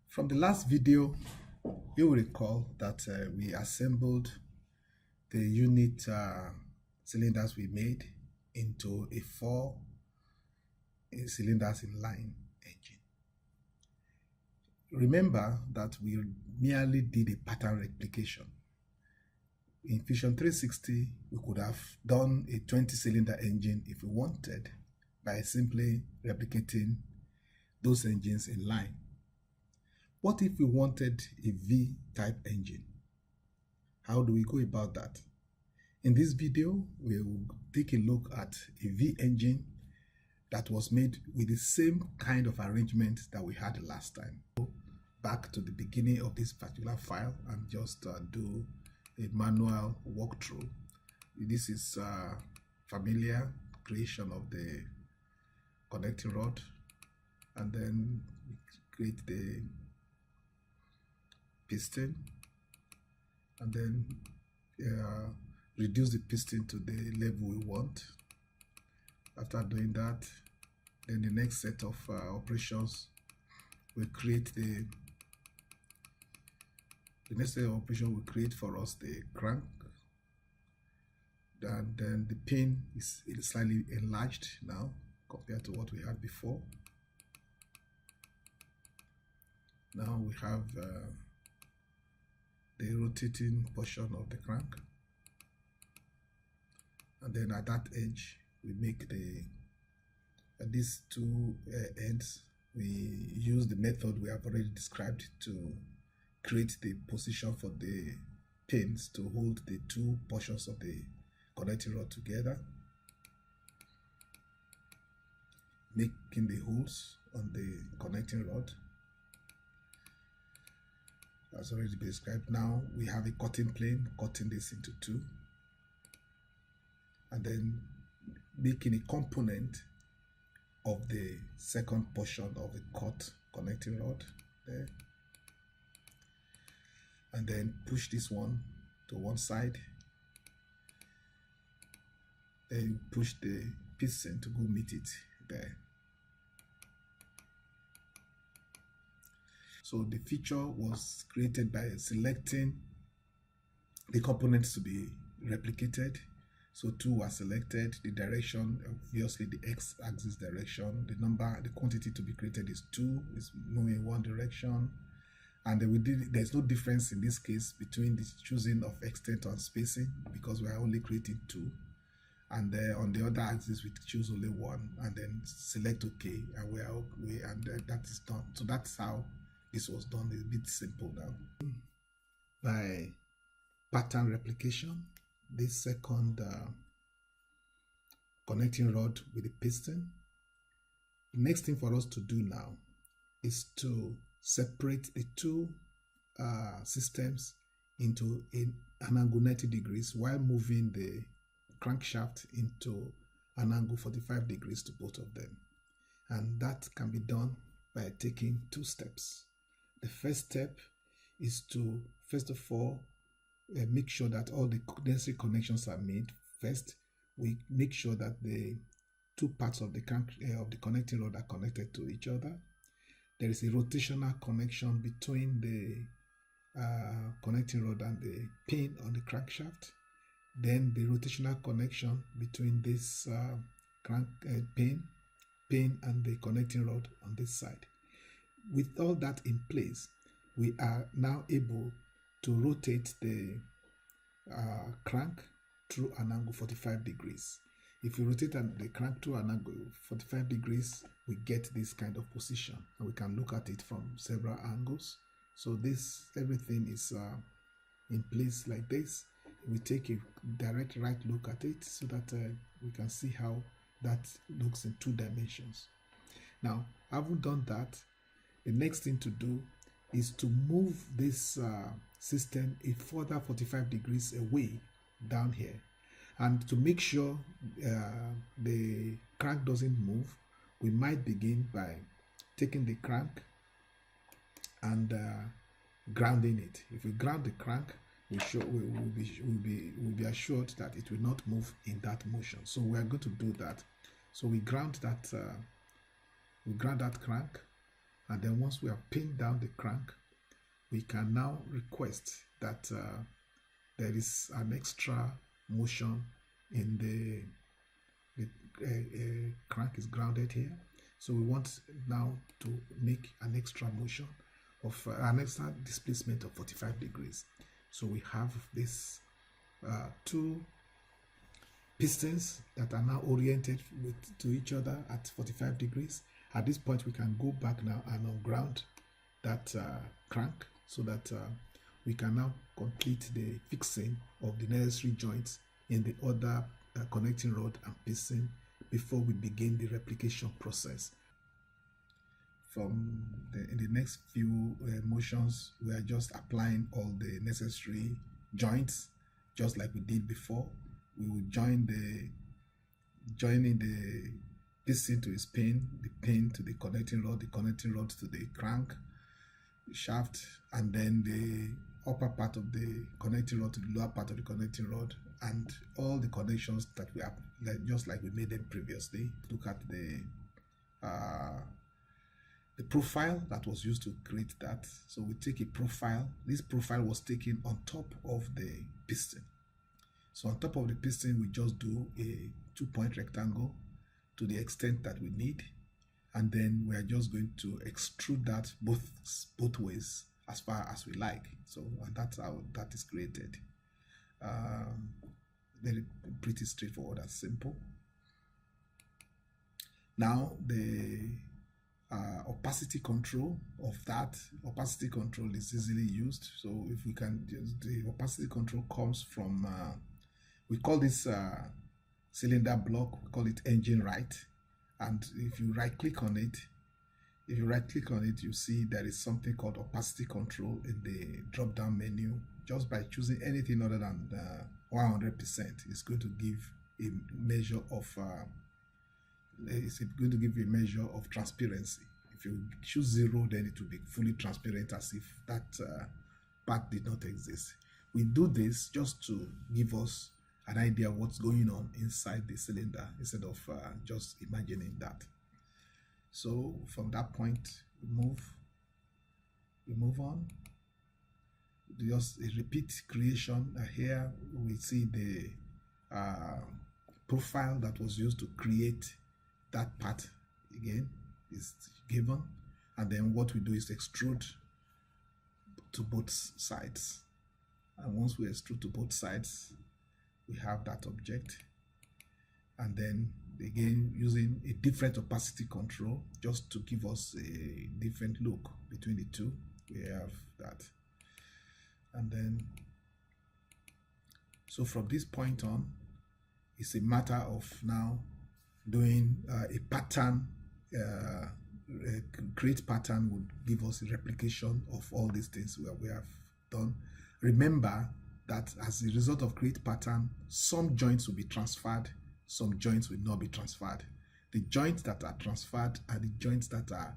From the last video, you will recall that we assembled the unit cylinders we made into a 4 cylinders in line engine. Remember that we merely did a pattern replication. In Fusion 360, we could have done a 20-cylinder engine if we wanted by simply replicating those engines in line. What if we wanted a V-type engine? How do we go about that? In this video, we will take a look at a V engine that was made with the same kind of arrangement that we had last time. Back to the beginning of this particular file and just do a manual walkthrough. This is familiar creation of the connecting rod, and then we create the piston, and then reduce the piston to the level we want. After doing that, then the next set of operations will create the next set of operation will create for us the crank, and then the pin is slightly enlarged now compared to what we had before. Now we have the rotating portion of the crank, and then at that edge we make these two ends. We use the method we have already described to create the position for the pins to hold the two portions of the connecting rod together, making the holes on the connecting rod as already been described. Now we have a cutting plane, cutting this into two, and then making a component of the second portion of the cut connecting rod there, and then push this one to one side, then push the piston to go meet it there. So the feature was created by selecting the components to be replicated. So two were selected. The direction, obviously the x-axis direction, the number, the quantity to be created is 2, is moving in one direction. And then there's no difference in this case between the choosing of extent and spacing, because we are only creating 2. And on the other axis we choose only 1, and then select OK, and that is done. So that's how this was done. It's a bit simple now. By pattern replication, this second connecting rod with the piston. The next thing for us to do now is to separate the two systems into an angle 90 degrees while moving the crankshaft into an angle 45 degrees to both of them. And that can be done by taking 2 steps. The first step is to, first of all, make sure that all the necessary connections are made. First, we make sure that the two parts of the connecting rod are connected to each other. There is a rotational connection between the connecting rod and the pin on the crankshaft. Then the rotational connection between this pin and the connecting rod on this side. With all that in place, we are now able to rotate the crank through an angle 45 degrees. If we rotate the crank through an angle 45 degrees, we get this kind of position, and we can look at it from several angles. So everything is in place like this. We take a direct right look at it so that we can see how that looks in 2 dimensions. Now, having done that, the next thing to do is to move this system a further 45 degrees away down here. And to make sure the crank doesn't move, we might begin by taking the crank and grounding it. If we ground the crank, we'll be assured that it will not move in that motion. So we are going to do that. So we ground that crank, And then once we have pinned down the crank, we can now request that there is an extra motion in the crank is grounded here. So we want now to make an extra motion of an extra displacement of 45 degrees. So we have this two pistons that are now oriented to each other at 45 degrees. At this point, we can go back now and unground that crank so that we can now complete the fixing of the necessary joints in the other connecting rod and piston before we begin the replication process. In the next few motions, we are just applying all the necessary joints, just like we did before. We will joining the piston to its pin, the pin to the connecting rod to the crank shaft, and then the upper part of the connecting rod to the lower part of the connecting rod, and all the connections that we have, just like we made them previously. Look at the profile that was used to create that. So we take a profile. This profile was taken on top of the piston. So on top of the piston, we just do a 2-point rectangle to the extent that we need, and then we are just going to extrude that both ways as far as we like. So and that's how that is created. Very pretty straightforward and simple. Now the opacity control of that opacity control is easily used. So if we can, the opacity control comes from we call this cylinder block, we call it engine right, and if you right click on it, you see there is something called opacity control in the drop down menu. Just by choosing anything other than 100%, it's going to give a measure of transparency. If you choose 0, then it will be fully transparent, as if that part did not exist. We do this just to give us an idea of what's going on inside the cylinder, instead of just imagining that. So from that point, we move on. Just a repeat creation. Here we see the profile that was used to create that part again is given, and then what we do is extrude to both sides, and once we extrude to both sides, we have that object. And then again, using a different opacity control just to give us a different look between the two, we have that. And then so from this point on, it's a matter of now doing a pattern. Create pattern would give us a replication of all these things we have done. Remember that as a result of create pattern, some joints will be transferred, some joints will not be transferred. The joints that are transferred are the joints that are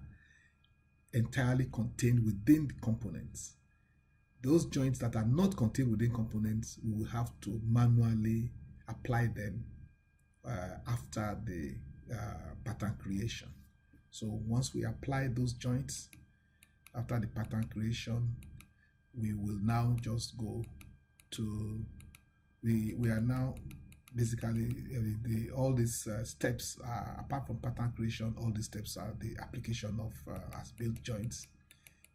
entirely contained within the components. Those joints that are not contained within components, we will have to manually apply them after the pattern creation. So once we apply those joints after the pattern creation, we will now just go to we are now basically all these steps are, apart from pattern creation, all these steps are the application of as built joints,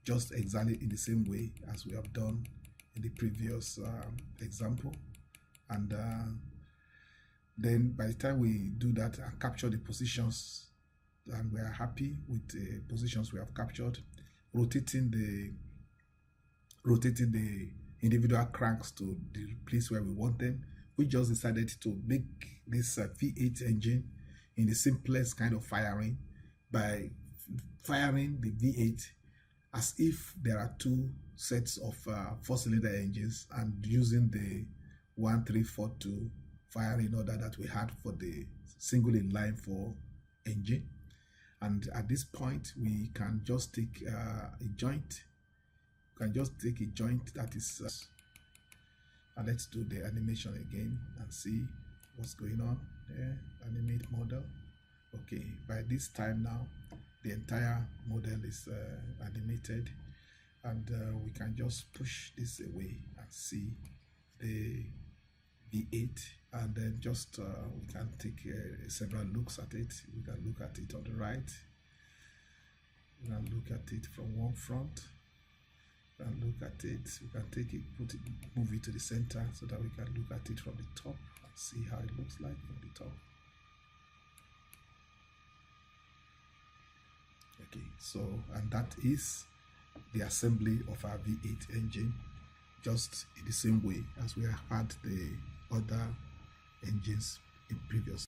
just exactly in the same way as we have done in the previous example. And then by the time we do that and capture the positions, and we are happy with the positions we have captured, rotating the individual cranks to the place where we want them, we just decided to make this V8 engine in the simplest kind of firing, by firing the V8 as if there are two sets of 4-cylinder engines, and using the 1342 firing order that we had for the single inline 4 engine. And at this point, we can just take a joint. We can just take a joint that is and let's do the animation again and see what's going on there. Animate model. Okay, by this time now, the entire model is animated, and we can just push this away and see the V8, and then just we can take several looks at it. We can look at it on the right, we can look at it from one front, we can look at it, we can take it, move it to the center so that we can look at it from the top and see how it looks like from the top. Okay, so, and that is the assembly of our V8 engine, just in the same way as we had the other engines in previous